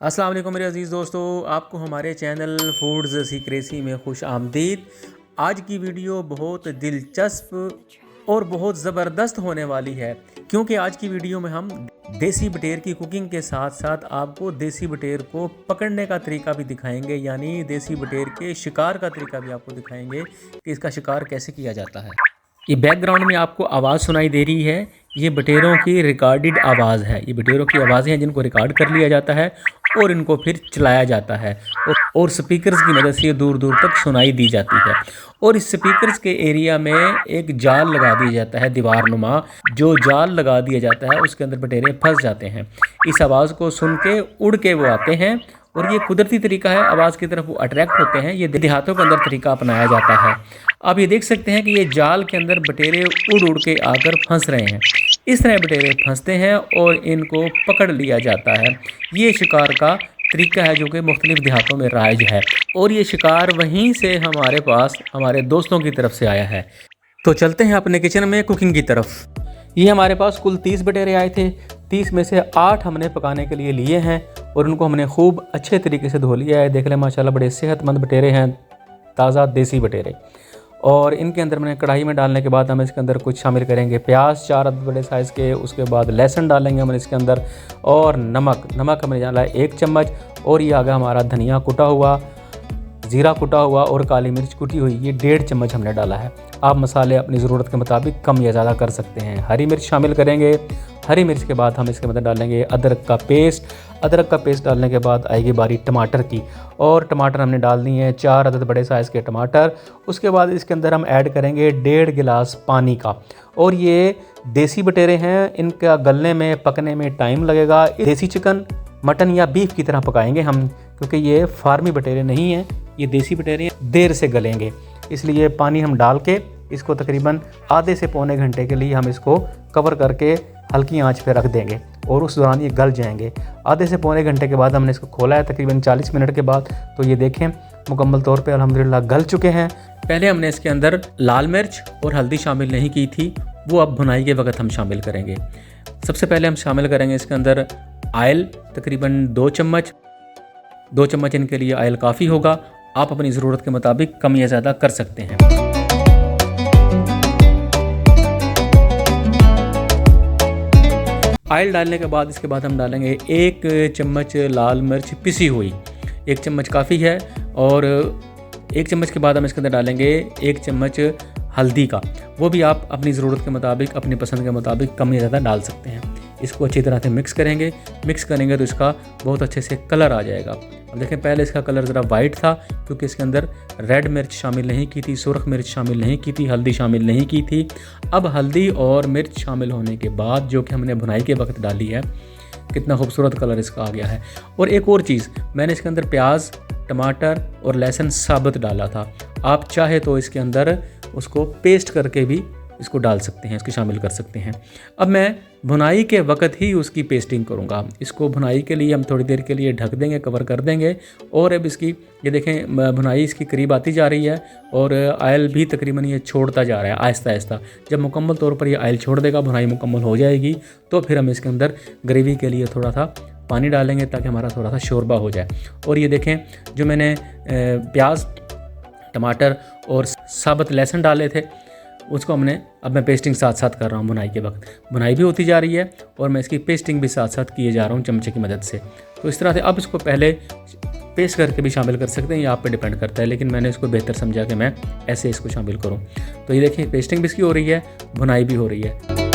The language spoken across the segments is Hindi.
अस्सलाम वालेकुम मेरे अज़ीज़ दोस्तों, आपको हमारे चैनल फूड्स सीक्रेसी में खुश आमदीद। आज की वीडियो बहुत दिलचस्प और बहुत ज़बरदस्त होने वाली है, क्योंकि आज की वीडियो में हम देसी बटेर की कुकिंग के साथ साथ आपको देसी बटेर को पकड़ने का तरीका भी दिखाएंगे, यानी देसी बटेर के शिकार का तरीका भी आपको दिखाएंगे कि इसका शिकार कैसे किया जाता है। ये बैकग्राउंड में आपको आवाज़ सुनाई दे रही है, ये बटेरों की रिकॉर्डेड आवाज़ है। ये बटेरों की आवाज़ें हैं जिनको रिकॉर्ड कर लिया जाता है और इनको फिर चलाया जाता है और स्पीकर्स की मदद से दूर दूर तक सुनाई दी जाती है। और इस स्पीकर्स के एरिया में एक जाल लगा दिया जाता है, दीवार नुमा। जो जाल लगा दिया जाता है उसके अंदर बटेरे फंस जाते हैं। इस आवाज़ को सुन के उड़ के वो आते हैं और ये कुदरती तरीका है, आवाज़ की तरफ वो अट्रैक्ट होते हैं। ये देहातों के अंदर तरीका अपनाया जाता है। आप ये देख सकते हैं कि ये जाल के अंदर बटेरे उड़ उड़ के आकर फंस रहे हैं। इस तरह बटेरे फंसते हैं और इनको पकड़ लिया जाता है। ये शिकार का तरीका है जो कि मुख्तलिफ देहातों में राइज है और ये शिकार वहीं से हमारे पास हमारे दोस्तों की तरफ से आया है। तो चलते हैं अपने किचन में कुकिंग की तरफ। ये हमारे पास कुल 30 बटेरे आए थे। 30 में से 8 हमने पकाने के लिए लिए हैं और उनको हमने खूब अच्छे तरीके से धो लिया है। देख लें माशाल्लाह बड़े सेहतमंद बटेरे हैं, ताज़ा देसी बटेरे। और इनके अंदर मैंने कढ़ाई में डालने के बाद हम इसके अंदर कुछ शामिल करेंगे प्याज 4 बड़े साइज़ के, उसके बाद लहसुन डालेंगे हम इसके अंदर, और नमक हमने डाला है 1 चम्मच। और ये आ गया हमारा धनिया कुटा हुआ, ज़ीरा कुटा हुआ और काली मिर्च कुटी हुई, ये 1.5 चम्मच हमने डाला है। आप मसाले अपनी ज़रूरत के मुताबिक कम या ज़्यादा कर सकते हैं। हरी मिर्च शामिल करेंगे। हरी मिर्च के बाद हम इसके अंदर डालेंगे अदरक का पेस्ट। अदरक का पेस्ट डालने के बाद आएगी बारी टमाटर की, और टमाटर हमने डाल दिए हैं 4 अदद बड़े साइज़ के टमाटर। उसके बाद इसके अंदर हम ऐड करेंगे 1.5 गिलास पानी का। और ये देसी बटेरे हैं, इनका गलने में पकने में टाइम लगेगा। देसी चिकन, मटन या बीफ की तरह पकाएंगे हम, क्योंकि ये फार्मी बटेरे नहीं हैं, ये देसी बटेरे देर से गलेंगे। इसलिए पानी हम डाल के इसको तकरीबन आधे से पौने घंटे के लिए हम इसको कवर करके हल्की आंच पे रख देंगे और उस दौरान ये गल जाएंगे। आधे से पौने घंटे के बाद हमने इसको खोला है तकरीबन 40 मिनट के बाद। तो ये देखें मुकम्मल तौर पे अल्हम्दुलिल्लाह गल चुके हैं। पहले हमने इसके अंदर लाल मिर्च और हल्दी शामिल नहीं की थी, वो अब भुनाई के वक्त हम शामिल करेंगे। सबसे पहले हम शामिल करेंगे इसके अंदर आयल, तकरीबन 2 चम्मच। 2 चम्मच इनके लिए आयल काफ़ी होगा। आप अपनी ज़रूरत के मुताबिक कम या ज़्यादा कर सकते हैं। आयल डालने के बाद इसके बाद हम डालेंगे 1 चम्मच लाल मिर्च पिसी हुई, 1 चम्मच काफ़ी है। और 1 चम्मच के बाद हम इसके अंदर डालेंगे 1 चम्मच हल्दी का, वो भी आप अपनी ज़रूरत के मुताबिक अपनी पसंद के मुताबिक कम या ज़्यादा डाल सकते हैं। इसको अच्छी तरह से मिक्स करेंगे तो इसका बहुत अच्छे से कलर आ जाएगा। अब देखें पहले इसका कलर ज़रा वाइट था क्योंकि इसके अंदर रेड मिर्च शामिल नहीं की थी, सुर्ख मिर्च शामिल नहीं की थी, हल्दी शामिल नहीं की थी। अब हल्दी और मिर्च शामिल होने के बाद जो कि हमने भुनाई के वक्त डाली है, कितना खूबसूरत कलर इसका आ गया है। और एक और चीज़, मैंने इसके अंदर प्याज, टमाटर और लहसुन साबुत डाला था। आप चाहे तो इसके अंदर उसको पेस्ट करके भी इसको डाल सकते हैं, इसको शामिल कर सकते हैं। अब मैं भुनाई के वक्त ही उसकी पेस्टिंग करूँगा। इसको भुनाई के लिए हम थोड़ी देर के लिए ढक देंगे, कवर कर देंगे। और अब इसकी ये देखें भुनाई इसकी करीब आती जा रही है और आयल भी तकरीबन ये छोड़ता जा रहा है आहिस्ता आहिस्ता। जब मुकम्मल तौर पर ये आयल छोड़ देगा, भुनाई मुकम्मल हो जाएगी, तो फिर हम इसके अंदर ग्रेवी के लिए थोड़ा सा पानी डालेंगे ताकि हमारा थोड़ा सा शोरबा हो जाए। और ये देखें जो मैंने प्याज, टमाटर और साबुत लहसुन डाले थे, उसको अब मैं पेस्टिंग साथ साथ कर रहा हूँ। भुनाई के वक्त भुनाई भी होती जा रही है और मैं इसकी पेस्टिंग भी साथ साथ किए जा रहा हूँ चमचे की मदद से। तो इस तरह से अब इसको पहले पेस्ट करके भी शामिल कर सकते हैं, ये आप पे डिपेंड करता है, लेकिन मैंने इसको बेहतर समझा कि मैं ऐसे इसको शामिल करूँ। तो ये देखिए पेस्टिंग भी इसकी हो रही है, भुनाई भी हो रही है।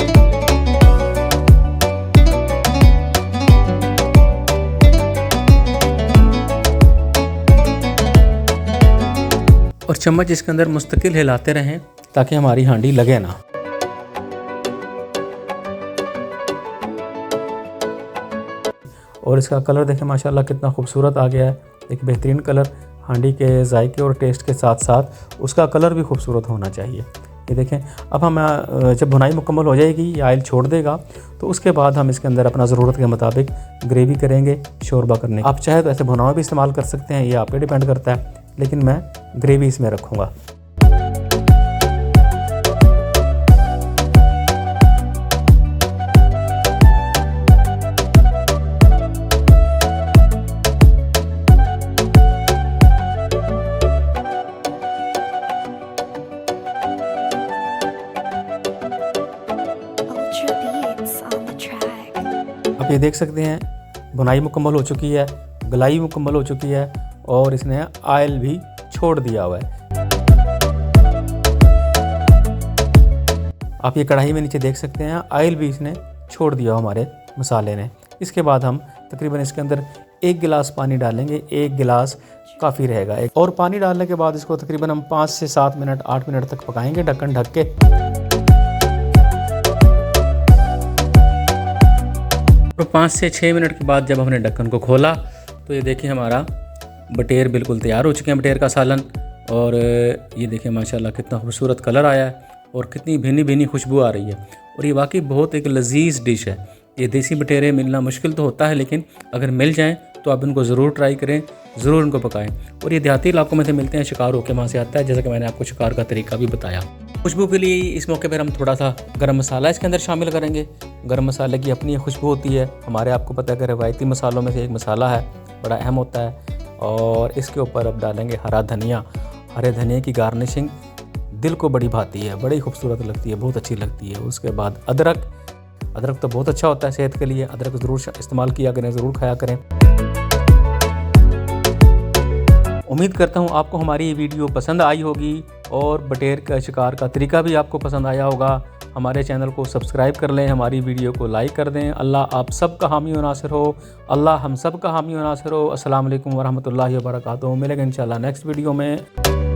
और चम्मच इसके अंदर मुस्तकिल हिलाते रहें ताकि हमारी हांडी लगे ना। और इसका कलर देखें माशाल्लाह कितना खूबसूरत आ गया है, एक बेहतरीन कलर। हांडी के जायके और टेस्ट के साथ साथ उसका कलर भी खूबसूरत होना चाहिए। ये देखें अब हम जब भुनाई मुकम्मल हो जाएगी, ये आयल छोड़ देगा, तो उसके बाद हम इसके अंदर अपना ज़रूरत के मुताबिक ग्रेवी करेंगे शोरबा करने। आप चाहे तो ऐसे भुनावा भी इस्तेमाल कर सकते हैं, ये आप पे डिपेंड करता है, लेकिन मैं ग्रेवी इसमें रखूँगा। ये देख सकते हैं बुनाई मुकम्मल हो चुकी है, गलाई मुकम्मल हो चुकी है और इसने ऑयल भी छोड़ दिया हुआ है। आप ये कढ़ाई में नीचे देख सकते हैं ऑयल भी इसने छोड़ दिया हमारे मसाले ने। इसके बाद हम तकरीबन इसके अंदर 1 गिलास पानी डालेंगे, 1 गिलास काफ़ी रहेगा। और पानी डालने के बाद इसको तकरीबन हम 5 से 7 मिनट 8 मिनट तक पकाएंगे ढक्कन ढक के। तो 5 से 6 मिनट के बाद जब हमने ढक्कन को खोला तो ये देखिए हमारा बटेर बिल्कुल तैयार हो चुके हैं, बटेर का सालन। और ये देखिए माशाल्लाह कितना खूबसूरत कलर आया है और कितनी भीनी भीनी खुशबू आ रही है। और ये वाकई बहुत एक लजीज डिश है। ये देसी बटेरे मिलना मुश्किल तो होता है, लेकिन अगर मिल जाएं तो आप इनको ज़रूर ट्राई करें, ज़रूर इनको पकाएं। और ये देहाती इलाकों में से मिलते हैं, शिकार होकर वहाँ से आता है, जैसा कि मैंने आपको शिकार का तरीका भी बताया। खुशबू के लिए इस मौके पर हम थोड़ा सा गरम मसाला इसके अंदर शामिल करेंगे। गरम मसाले की अपनी खुशबू होती है, हमारे आपको पता है कि रवायती मसालों में से एक मसाला है, बड़ा अहम होता है। और इसके ऊपर अब डालेंगे हरा धनिया। हरे धनिया की गार्निशिंग दिल को बड़ी भाती है, बड़ी खूबसूरत लगती है, बहुत अच्छी लगती है। उसके बाद अदरक तो बहुत अच्छा होता है सेहत के लिए, अदरक ज़रूर इस्तेमाल किया करें, ज़रूर खाया करें। उम्मीद करता हूँ आपको हमारी ये वीडियो पसंद आई होगी और बटेर का शिकार का तरीका भी आपको पसंद आया होगा। हमारे चैनल को सब्सक्राइब कर लें, हमारी वीडियो को लाइक कर दें। अल्लाह आप सब का हामी व नासिर हो, अल्लाह हम सब का हामी व नासिर हो। अस्सलाम वालेकुम वरहमतुल्लाहि वबरकातुहू। मिलेंगे इंशाल्लाह नेक्स्ट वीडियो में।